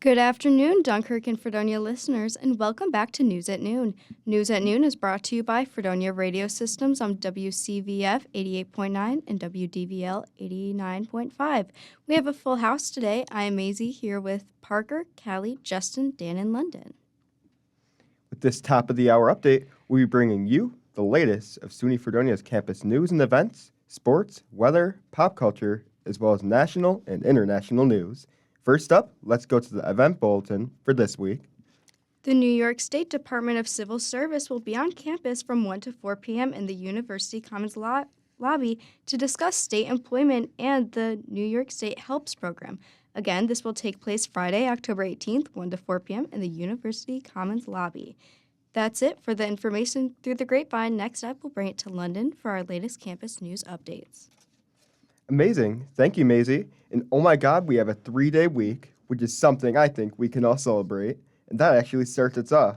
Good afternoon, Dunkirk and Fredonia listeners, and welcome back to News at Noon. News at Noon is brought to you by Fredonia Radio Systems on WCVF 88.9 and WDVL 89.5. We have a full house today. I am Misie here with Parker, Callie, Justin, Dan, and London. With this top of the hour update, we'll be bringing you the latest of SUNY Fredonia's campus news and events, sports, weather, pop culture, as well as national and international news. First up, let's go to the event bulletin for this week. The New York State Department of Civil Service will be on campus from 1 to 4 p.m. in the University Commons lobby to discuss state employment and the New York State HELPS program. Again, this will take place Friday, October 18th, 1 to 4 p.m. in the University Commons lobby. That's it for the information through the grapevine. Next up, we'll bring it to London for our latest campus news updates. Amazing. Thank you, Maisie. And oh my God, we have a 3-day week, which is something I think we can all celebrate. And that actually starts us off.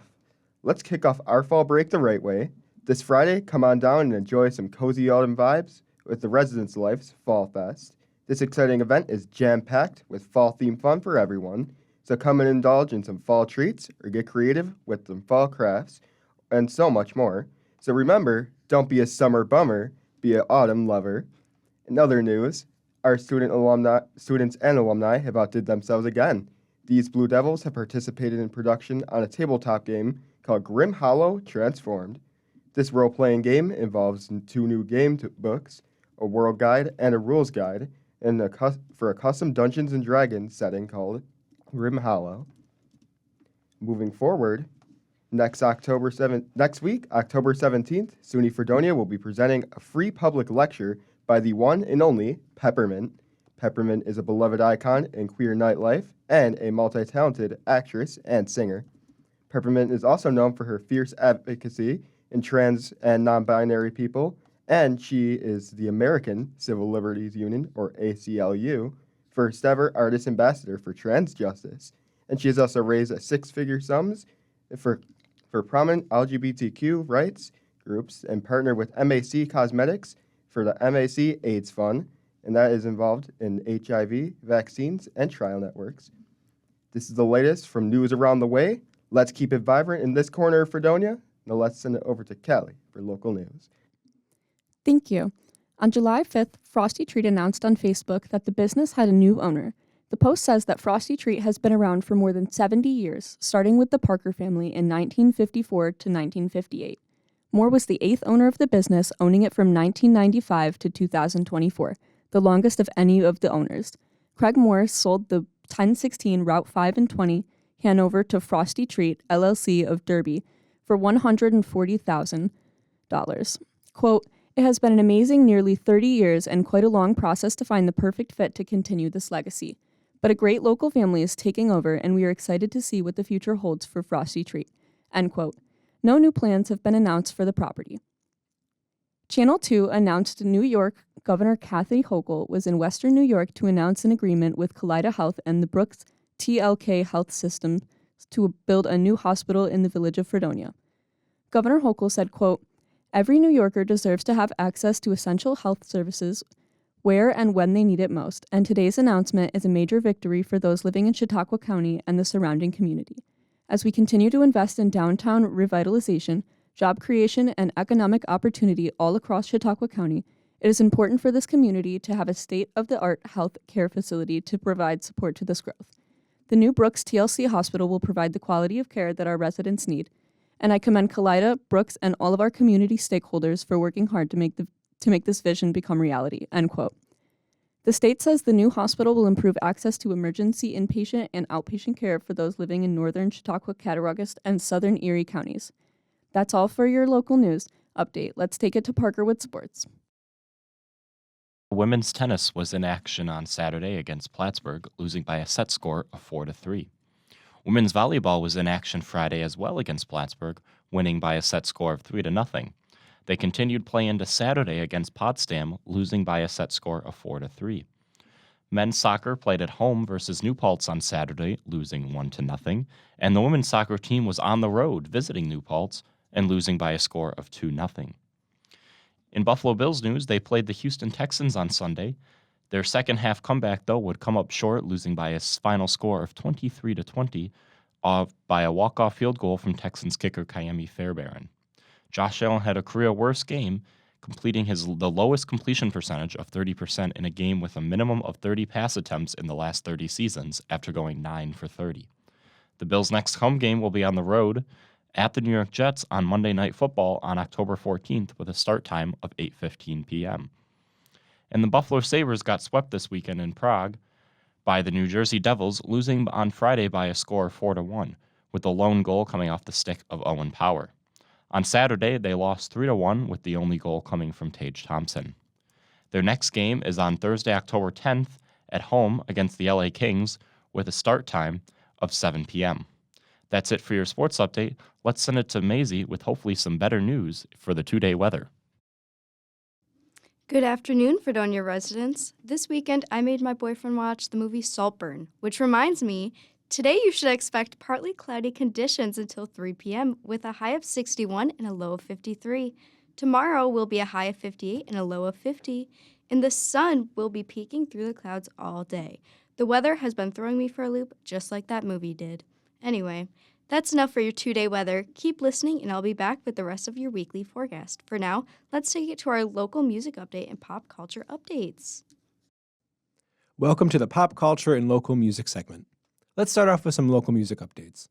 Let's kick off our fall break the right way. This Friday, come on down and enjoy some cozy autumn vibes with the Residence Life's Fall Fest. This exciting event is jam-packed with fall-themed fun for everyone. So come and indulge in some fall treats or get creative with some fall crafts and so much more. So remember, don't be a summer bummer, be an autumn lover. In other news, our students and alumni have outdid themselves again. These Blue Devils have participated in production on a tabletop game called Grim Hollow Transformed. This role-playing game involves 2 new game books, a world guide and a rules guide, and for a custom Dungeons & Dragons setting called Grim Hollow. Moving forward, next week, October 17th, SUNY Fredonia will be presenting a free public lecture by the one and only Peppermint. Peppermint is a beloved icon in queer nightlife and a multi-talented actress and singer. Peppermint is also known for her fierce advocacy in trans and non-binary people, and she is the American Civil Liberties Union, or ACLU, first ever artist ambassador for trans justice. And she has also raised 6-figure sums for prominent LGBTQ rights groups and partnered with MAC Cosmetics for the MAC AIDS Fund, and that is involved in HIV, vaccines, and trial networks. This is the latest from news around the way. Let's keep it vibrant in this corner of Fredonia. Now let's send it over to Callie for local news. Thank you. On July 5th, Frosty Treat announced on Facebook that the business had a new owner. The post says that Frosty Treat has been around for more than 70 years, starting with the Parker family in 1954 to 1958. Moore was the 8th owner of the business, owning it from 1995 to 2024, the longest of any of the owners. Craig Moore sold the 1016 Route 5 and 20 Hanover to Frosty Treat, LLC of Derby, for $140,000. Quote, "It has been an amazing nearly 30 years and quite a long process to find the perfect fit to continue this legacy. But a great local family is taking over, and we are excited to see what the future holds for Frosty Treat." End quote. No new plans have been announced for the property. Channel 2 announced New York Governor Kathy Hochul was in Western New York to announce an agreement with Kaleida Health and the Brooks TLK Health System to build a new hospital in the village of Fredonia. Governor Hochul said, quote, "Every New Yorker deserves to have access to essential health services where and when they need it most, and today's announcement is a major victory for those living in Chautauqua County and the surrounding community. As we continue to invest in downtown revitalization, job creation, and economic opportunity all across Chautauqua County, it is important for this community to have a state-of-the-art health care facility to provide support to this growth. The new Brooks TLC Hospital will provide the quality of care that our residents need, and I commend Kaleida, Brooks, and all of our community stakeholders for working hard to make this vision become reality." End quote. The state says the new hospital will improve access to emergency inpatient and outpatient care for those living in Northern Chautauqua, Cattaraugus, and Southern Erie counties. That's all for your local news update. Let's take it to Parker with sports. Women's tennis was in action on Saturday against Plattsburgh, losing by a set score of 4-3. Women's volleyball was in action Friday as well against Plattsburgh, winning by a set score of 3-0. They continued play into Saturday against Potsdam, losing by a set score of 4-3. Men's soccer played at home versus New Paltz on Saturday, losing 1-0, and the women's soccer team was on the road visiting New Paltz and losing by a score of 2-0. In Buffalo Bills news, they played the Houston Texans on Sunday. Their second half comeback, though, would come up short, losing by a final score of 23-20 by a walk-off field goal from Texans kicker Kayemi Fairbairn. Josh Allen had a career worst game, completing the lowest completion percentage of 30% in a game with a minimum of 30 pass attempts in the last 30 seasons after going 9 for 30. The Bills' next home game will be on the road at the New York Jets on Monday Night Football on October 14th with a start time of 8:15 p.m. And the Buffalo Sabres got swept this weekend in Prague by the New Jersey Devils, losing on Friday by a score of 4-1, with the lone goal coming off the stick of Owen Power. On Saturday, they lost 3-1, with the only goal coming from Tage Thompson. Their next game is on Thursday, October 10th, at home against the LA Kings, with a start time of 7 p.m. That's it for your sports update. Let's send it to Misie with hopefully some better news for the 2-day weather. Good afternoon, Fredonia residents. This weekend, I made my boyfriend watch the movie Saltburn, which reminds me, today you should expect partly cloudy conditions until 3 p.m. with a high of 61 and a low of 53. Tomorrow will be a high of 58 and a low of 50, and the sun will be peeking through the clouds all day. The weather has been throwing me for a loop, just like that movie did. Anyway, that's enough for your 2-day weather. Keep listening, and I'll be back with the rest of your weekly forecast. For now, let's take it to our local music update and pop culture updates. Welcome to the Pop Culture and Local Music segment. Let's start off with some local music updates.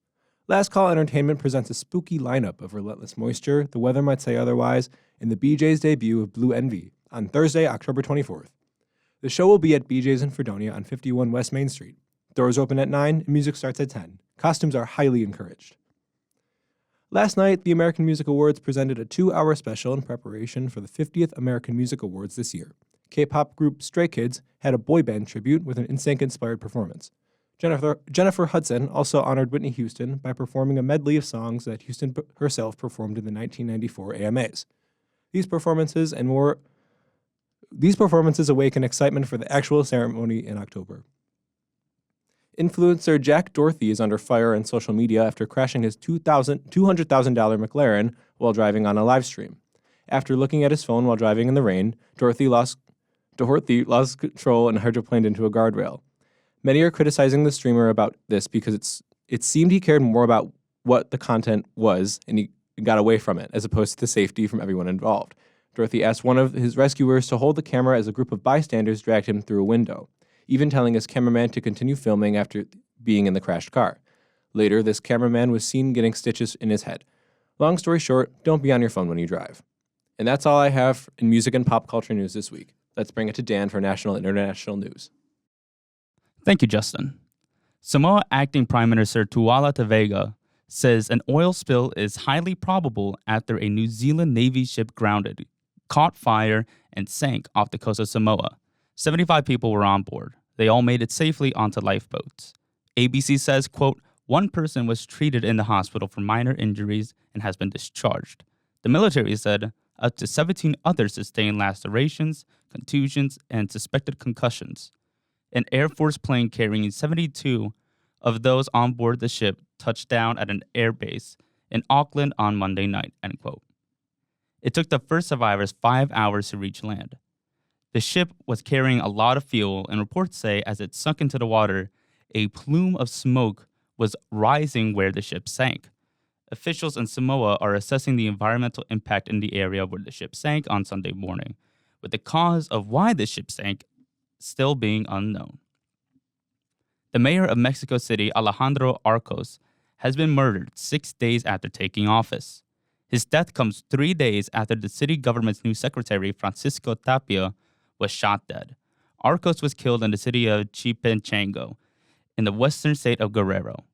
Last Call Entertainment presents a spooky lineup of Relentless Moisture, The Weather Might Say Otherwise, and the BJ's debut of Blue Envy on Thursday, October 24th. The show will be at BJ's in Fredonia on 51 West Main Street. Doors open at 9 and music starts at 10. Costumes are highly encouraged. Last night, the American Music Awards presented a 2-hour special in preparation for the 50th American Music Awards this year. K-pop group Stray Kids had a boy band tribute with an NSYNC-inspired performance. Jennifer Hudson also honored Whitney Houston by performing a medley of songs that Houston herself performed in the 1994 AMAs. These performances awaken excitement for the actual ceremony in October. Influencer Jack Dorothy is under fire on social media after crashing his $200,000 McLaren while driving on a live stream. After looking at his phone while driving in the rain, Dorothy lost control and hydroplaned into a guardrail. Many are criticizing the streamer about this because it seemed he cared more about what the content was and he got away from it, as opposed to the safety from everyone involved. Dorothy asked one of his rescuers to hold the camera as a group of bystanders dragged him through a window, even telling his cameraman to continue filming after being in the crashed car. Later, this cameraman was seen getting stitches in his head. Long story short, don't be on your phone when you drive. And that's all I have in music and pop culture news this week. Let's bring it to Dan for national and international news. Thank you, Justin. Samoa Acting Prime Minister Tuala Tevega says an oil spill is highly probable after a New Zealand Navy ship grounded, caught fire, and sank off the coast of Samoa. 75 people were on board. They all made it safely onto lifeboats. ABC says, quote, one person was treated in the hospital for minor injuries and has been discharged. The military said up to 17 others sustained lacerations, contusions, and suspected concussions. An Air Force plane carrying 72 of those on board the ship touched down at an air base in Auckland on Monday night, end quote. It took the first survivors 5 hours to reach land. The ship was carrying a lot of fuel, and reports say as it sunk into the water, a plume of smoke was rising where the ship sank. Officials in Samoa are assessing the environmental impact in the area where the ship sank on Sunday morning, with the cause of why the ship sank still being unknown. The mayor of Mexico City, Alejandro Arcos, has been murdered 6 days after taking office. His death comes 3 days after the city government's new secretary, Francisco Tapia, was shot dead. Arcos was killed in the city of Chipinchango, in the western state of Guerrero.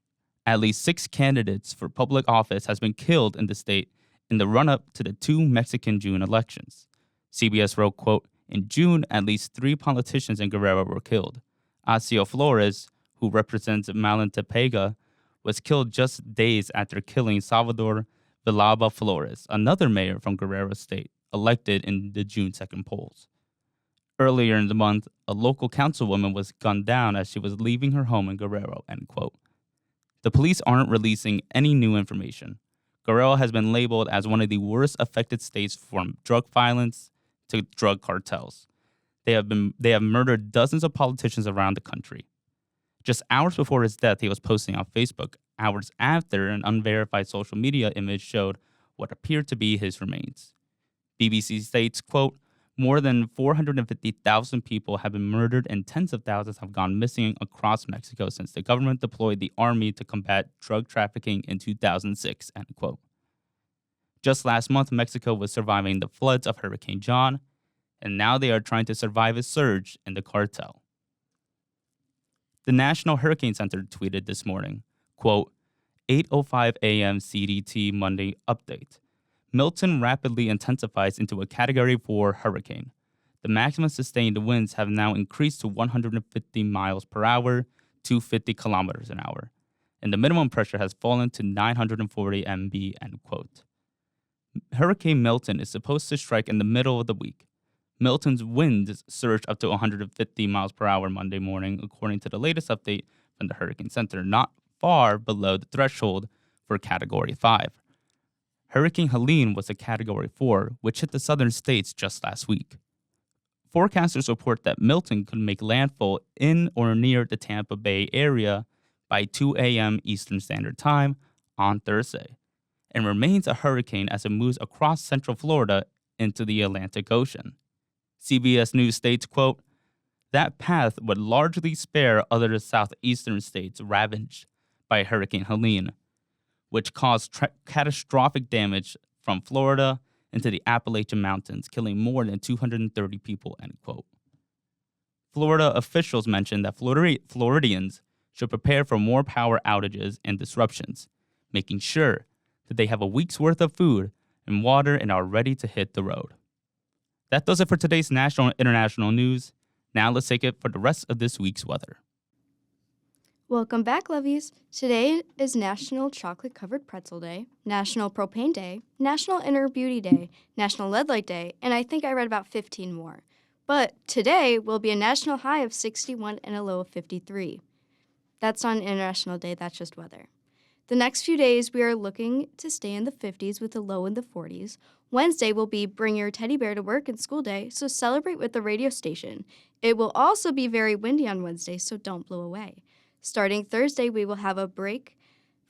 At least 6 candidates for public office has been killed in the state in the run-up to the 2 Mexican June elections. CBS wrote, quote, in June, at least 3 politicians in Guerrero were killed. Acio Flores, who represents Malantepega, was killed just days after killing Salvador Villalba Flores, another mayor from Guerrero State, elected in the June 2nd polls. Earlier in the month, a local councilwoman was gunned down as she was leaving her home in Guerrero, end quote. The police aren't releasing any new information. Guerrero has been labeled as one of the worst affected states from drug violence to drug cartels. They have murdered dozens of politicians around the country. Just hours before his death, he was posting on Facebook. Hours after, an unverified social media image showed what appeared to be his remains. BBC states, quote, more than 450,000 people have been murdered and tens of thousands have gone missing across Mexico since the government deployed the army to combat drug trafficking in 2006, end quote. Just last month, Mexico was surviving the floods of Hurricane John, and now they are trying to survive a surge in the cartel. The National Hurricane Center tweeted this morning, quote, 8:05 a.m. CDT Monday update. Milton rapidly intensifies into a Category 4 hurricane. The maximum sustained winds have now increased to 150 miles per hour, 250 kilometers an hour, and the minimum pressure has fallen to 940 MB, end quote. Hurricane Milton is supposed to strike in the middle of the week. Milton's winds surged up to 150 miles per hour Monday morning, according to the latest update from the Hurricane Center, not far below the threshold for Category 5. Hurricane Helene was a Category 4, which hit the southern states just last week. Forecasters report that Milton could make landfall in or near the Tampa Bay area by 2 a.m. Eastern Standard Time on Thursday, and remains a hurricane as it moves across central Florida into the Atlantic Ocean. CBS News states, quote, that path would largely spare other southeastern states ravaged by Hurricane Helene, which caused catastrophic damage from Florida into the Appalachian Mountains, killing more than 230 people, end quote. Florida officials mentioned that Floridians should prepare for more power outages and disruptions, making sure that they have a week's worth of food and water and are ready to hit the road. That does it for today's national and international news. Now let's take it for the rest of this week's weather. Welcome back, lovies. Today is National Chocolate Covered Pretzel Day, National Propane Day, National Inner Beauty Day, National Lead Light Day, and I think I read about 15 more. But today will be a national high of 61 and a low of 53. That's not an international day, that's just weather. The next few days, we are looking to stay in the 50s with a low in the 40s. Wednesday will be Bring Your Teddy Bear to Work and School Day, so celebrate with the radio station. It will also be very windy on Wednesday, so don't blow away. Starting Thursday, we will have a break.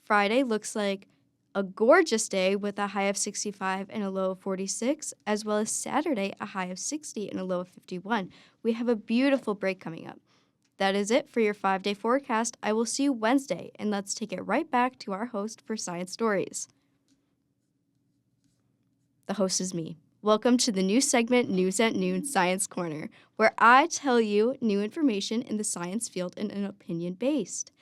Friday looks like a gorgeous day with a high of 65 and a low of 46, as well as Saturday, a high of 60 and a low of 51. We have a beautiful break coming up. That is it for your 5-day forecast. I will see you Wednesday, and let's take it right back to our host for Science Stories. The host is me. Welcome to the new segment, News at Noon Science Corner, where I tell you new information in the science field in an opinion-based.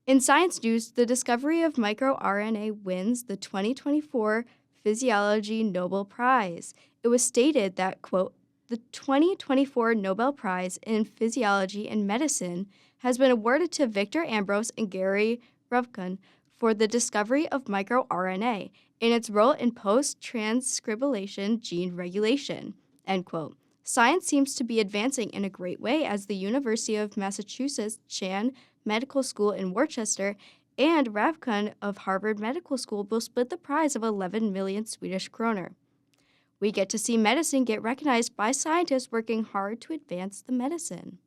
In science news, the discovery of microRNA wins the 2024 Physiology Nobel Prize. It was stated that, quote, the 2024 Nobel Prize in Physiology and Medicine has been awarded to Victor Ambros and Gary Ruvkun for the discovery of microRNA in its role in post-transcription gene regulation, end quote. Science seems to be advancing in a great way as the University of Massachusetts Chan Medical School in Worcester and Ruvkun of Harvard Medical School will split the prize of 11 million Swedish kroner. We get to see medicine get recognized by scientists working hard to advance the medicine.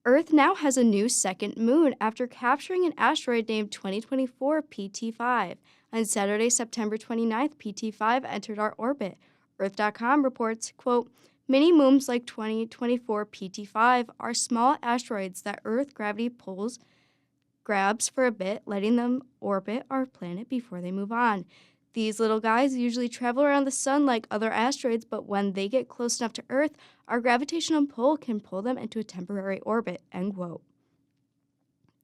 Earth now has a new second moon after capturing an asteroid named 2024 PT5. On Saturday, September 29th, PT5 entered our orbit. Earth.com reports, quote, mini moons like 2024 PT5 are small asteroids that Earth gravity grabs for a bit, letting them orbit our planet before they move on. These little guys usually travel around the sun like other asteroids, but when they get close enough to Earth, our gravitational pull can pull them into a temporary orbit, end quote.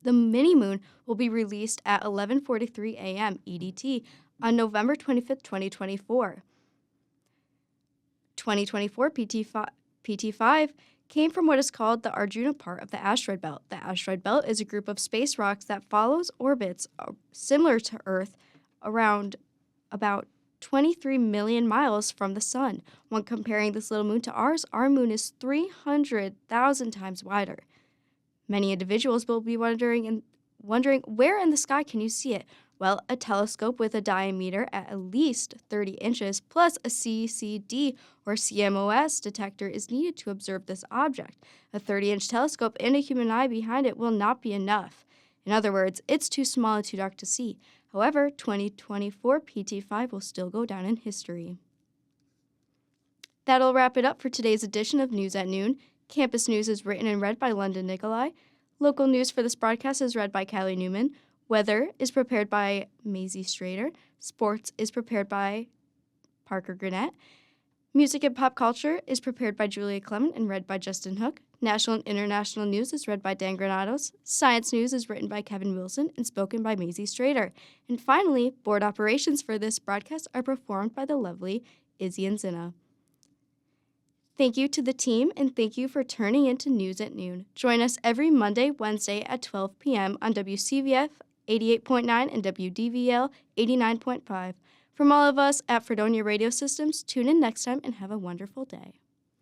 The mini-moon will be released at 11:43 a.m. EDT on November 25th, 2024. 2024 PT5 came from what is called the Arjuna part of the asteroid belt. The asteroid belt is a group of space rocks that follows orbits similar to Earth around about 23 million miles from the sun. When comparing this little moon to ours, our moon is 300,000 times wider. Many individuals will be wondering where in the sky can you see it? Well, a telescope with a diameter at least 30 inches plus a CCD or CMOS detector is needed to observe this object. A 30-inch telescope and a human eye behind it will not be enough. In other words, it's too small and too dark to see. However, 2024 PT5 will still go down in history. That'll wrap it up for today's edition of News at Noon. Campus News is written and read by London Nickolai. Local news for this broadcast is read by Callie Newman. Weather is prepared by Misie Strader. Sports is prepared by Parker Gurnett. Music and pop culture is prepared by Julia Clement and read by Justin Hoock. National and international news is read by Dan Grandos. Science news is written by Kevin Wilson and spoken by Misie Strader. And finally, board operations for this broadcast are performed by the lovely Izzie and Inzinna. Thank you to the team, and thank you for turning into News at Noon. Join us every Monday, Wednesday at 12 p.m. on WCVF 88.9 and WDVL 89.5. From all of us at Fredonia Radio Systems, tune in next time and have a wonderful day.